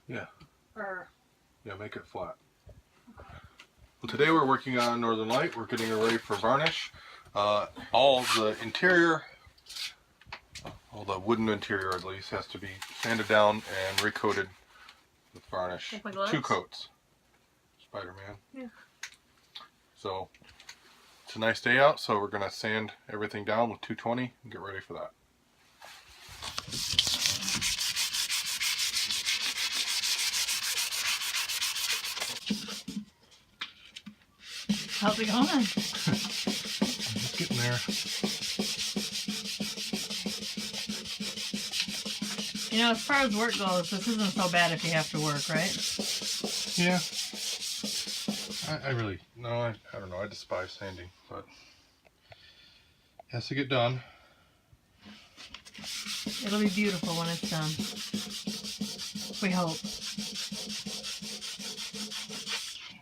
Yeah. Or... Yeah, make it flat. Well, today we're working on Northern Light. We're getting it ready for varnish. All the interior, all the wooden interior at least, has to be sanded down and recoated with varnish. Like my 2 coats. Spider-Man. Yeah. So, it's a nice day out, so we're going to sand everything down with 220 and get ready for that. How's it going? Just getting there. You know, as far as work goes, this isn't so bad if you have to work, right? Yeah. I really, no, I don't know. I despise sanding, but it has to get done. It'll be beautiful when it's done. We hope.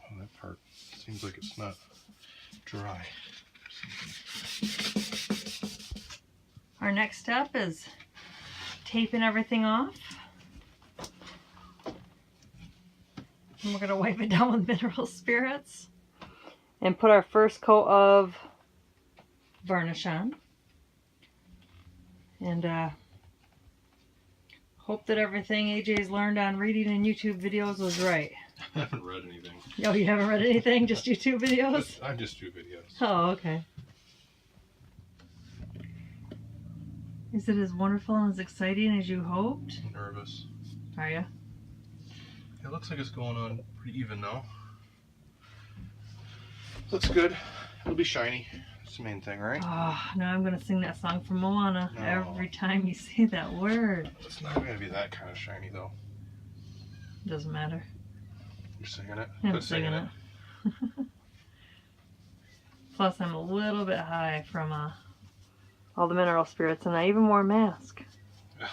Oh, that part seems like it's not dry. Our next step is taping everything off. And we're going to wipe it down with mineral spirits and put our first coat of varnish on. And hope that everything AJ's learned on reading and YouTube videos was right. I haven't read anything. Oh, you haven't read anything? Just YouTube videos? I just do videos. Oh, okay. Is it as wonderful and as exciting as you hoped? I'm nervous. Are you? It looks like it's going on pretty even now. That's good. It'll be shiny. That's the main thing, right? Oh, now I'm going to sing that song from Moana No. every time you say that word. It's not going to be that kind of shiny, though. Doesn't matter. You're singing it? I'm Quit singing it. Plus, I'm a little bit high from all the mineral spirits, and I even wore a mask.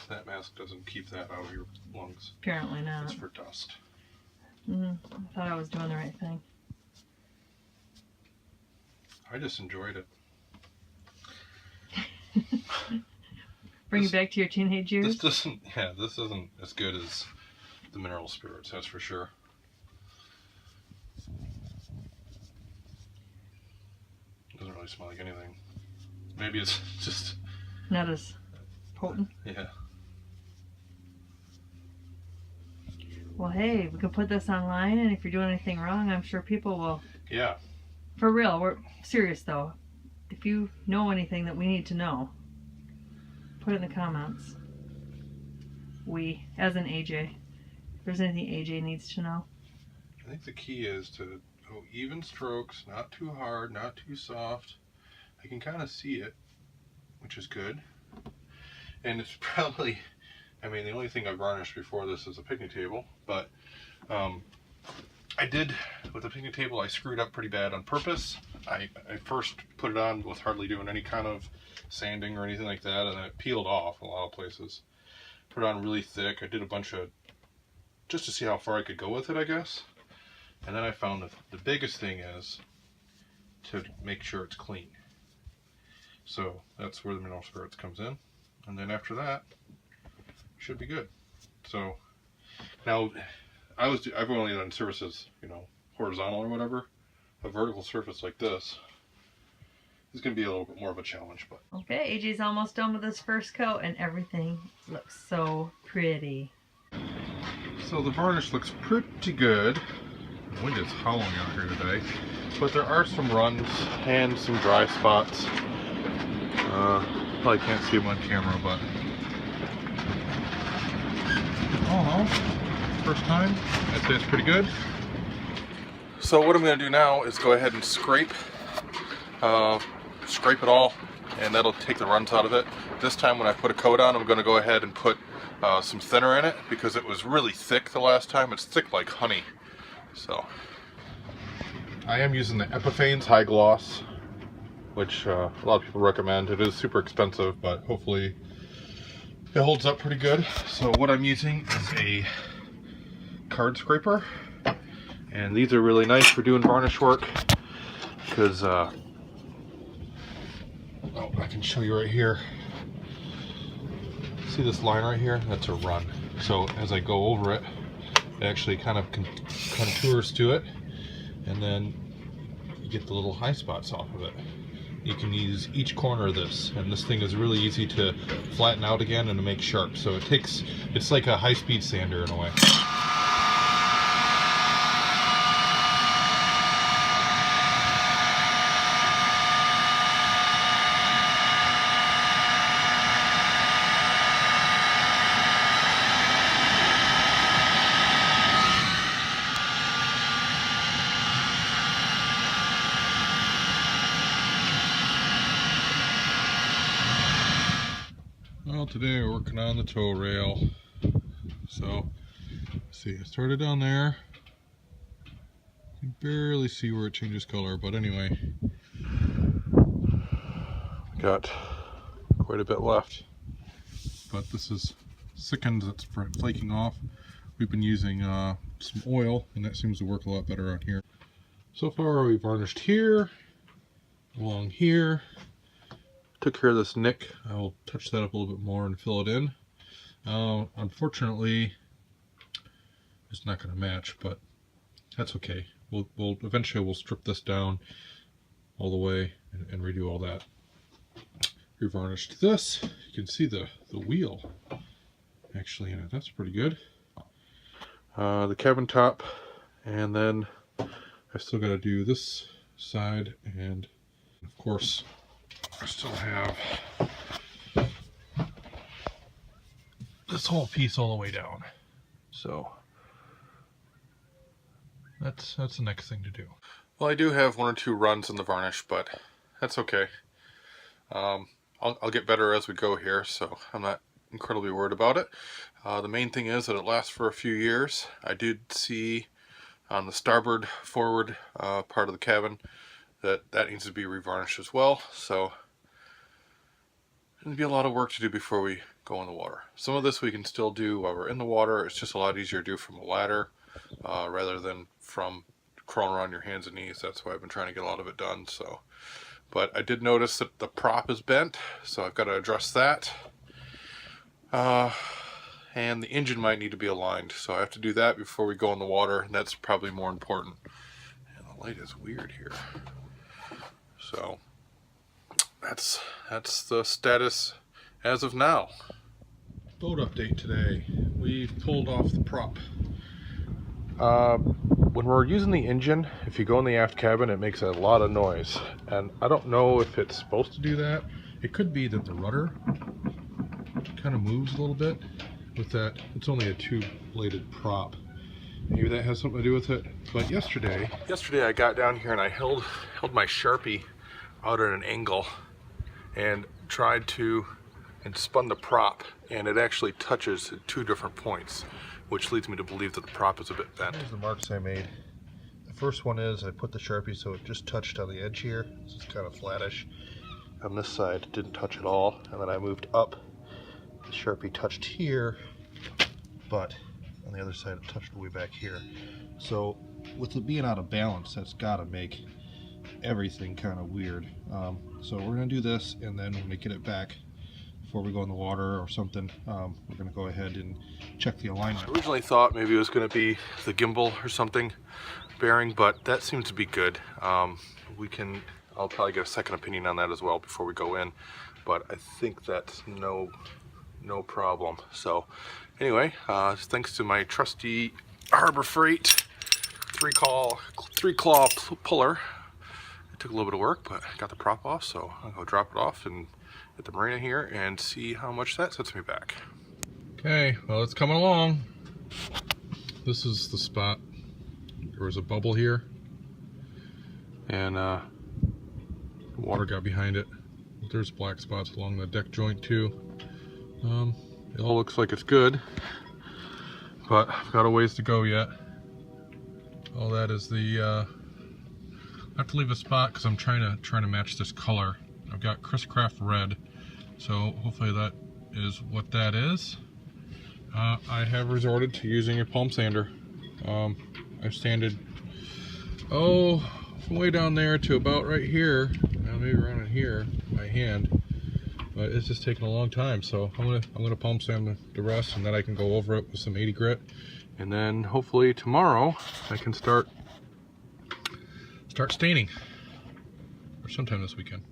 That mask doesn't keep that out of your lungs. Apparently not. It's for dust. I thought I was doing the right thing. I just enjoyed it. Bring you back to your teenage years? This isn't as good as the mineral spirits, that's for sure. It doesn't really smell like anything. Maybe it's just... Not as potent? Yeah. Well, hey, we can put this online, and if you're doing anything wrong, I'm sure people will... Yeah. For real, we're serious though. If you know anything that we need to know, put it in the comments. We, as in AJ. If there's anything AJ needs to know. I think the key is to go even strokes, not too hard, not too soft. I can kind of see it, which is good. And it's probably, I mean, the only thing I've varnished before this is a picnic table, but I did, with the picnic table, I screwed up pretty bad on purpose. I first put it on with hardly doing any kind of sanding or anything like that, and it peeled off in a lot of places. Put it on really thick. I did a bunch of, just to see how far I could go with it, I guess. And then I found that the biggest thing is to make sure it's clean. So that's where the mineral spirits comes in. And then after that, should be good. So now I've only done surfaces, you know, horizontal or whatever. A vertical surface like this is going to be a little bit more of a challenge, but Okay, AJ's almost done with his first coat, and everything looks so pretty. so the varnish looks pretty good. The wind is howling out here today, but there are some runs and some dry spots. Probably can't see them on camera, but first time, I'd say it's pretty good. So what I'm going to do now is go ahead and scrape it all, and that'll take the runs out of it. This time when I put a coat on, I'm going to go ahead and put some thinner in it, because it was really thick the last time. It's thick like honey. So I am using the Ep2 High Gloss, which a lot of people recommend. It is super expensive, but hopefully it holds up pretty good. So what I'm using is a card scraper, and these are really nice for doing varnish work, because I can show you right here. See this line right here? That's a run. So as I go over it, It actually kind of contours to it, and then you get the little high spots off of it. You can use each corner of this, and this thing is really easy to flatten out again and to make sharp. So it's like a high-speed sander in a way. Well, today we're working on the tow rail. So, let's see, I started down there. You can barely see where it changes color, but anyway. Got quite a bit left. But this is sickened, that's flaking off. We've been using some oil, and that seems to work a lot better on here. So far, we've varnished here, along here. Took care of this nick. I will touch that up a little bit more and fill it in. Unfortunately, it's not going to match, but that's okay. We'll eventually we'll strip this down all the way and redo all that. Revarnished this. You can see the wheel actually in it. That's pretty good. The cabin top, and then I still got to do this side, and of course I still have this whole piece all the way down. So that's the next thing to do. Well, I do have 1 or 2 runs in the varnish, but that's okay. I'll get better as we go here, so I'm not incredibly worried about it. The main thing is that it lasts for a few years. I did see on the starboard forward part of the cabin that needs to be revarnished as well, so it'll be a lot of work to do before we go in the water. Some of this we can still do while we're in the water. It's just a lot easier to do from a ladder rather than from crawling around your hands and knees. That's why I've been trying to get a lot of it done. So, but I did notice that the prop is bent, so I've got to address that. And the engine might need to be aligned, so I have to do that before we go in the water, and that's probably more important. And the light is weird here. So that's the status as of now. Boat update today. We've pulled off the prop. When we're using the engine, if you go in the aft cabin, it makes a lot of noise, and I don't know if it's supposed to do that. It could be that the rudder kind of moves a little bit with that. It's only a 2-bladed prop. Maybe that has something to do with it. But yesterday I got down here and I held my Sharpie out at an angle and tried to spun the prop, and it actually touches at 2 different points, which leads me to believe that the prop is a bit bent. Here's the marks I made. The first one is I put the Sharpie so it just touched on the edge here. This is kind of flattish. On this side it didn't touch at all, and then I moved up. The Sharpie touched here, but on the other side it touched way back here. So with it being out of balance, that's got to make everything kind of weird. So we're going to do this, and then when we get it back before we go in the water or something, we're going to go ahead and check the alignment. I originally thought maybe it was going to be the gimbal or something bearing, but that seems to be good. I'll probably get a second opinion on that as well before we go in, but I think that's no problem. So anyway, thanks to my trusty Harbor Freight 3-claw puller. It took a little bit of work, but I got the prop off, so I'll go drop it off and at the marina here and see how much that sets me back. Okay, well, it's coming along. This is the spot. There was a bubble here, and water got behind it. There's black spots along the deck joint too. It all looks like it's good, but I've got a ways to go yet. All that is the I have to leave a spot because I'm trying to match this color. I've got Chris Craft red, so hopefully that is what that is. I have resorted to using a palm sander. I've sanded from way down there to about right here, maybe around in here by hand, but it's just taken a long time. So I'm gonna palm sand the rest, and then I can go over it with some 80 grit And then hopefully tomorrow I can start staining, or sometime this weekend.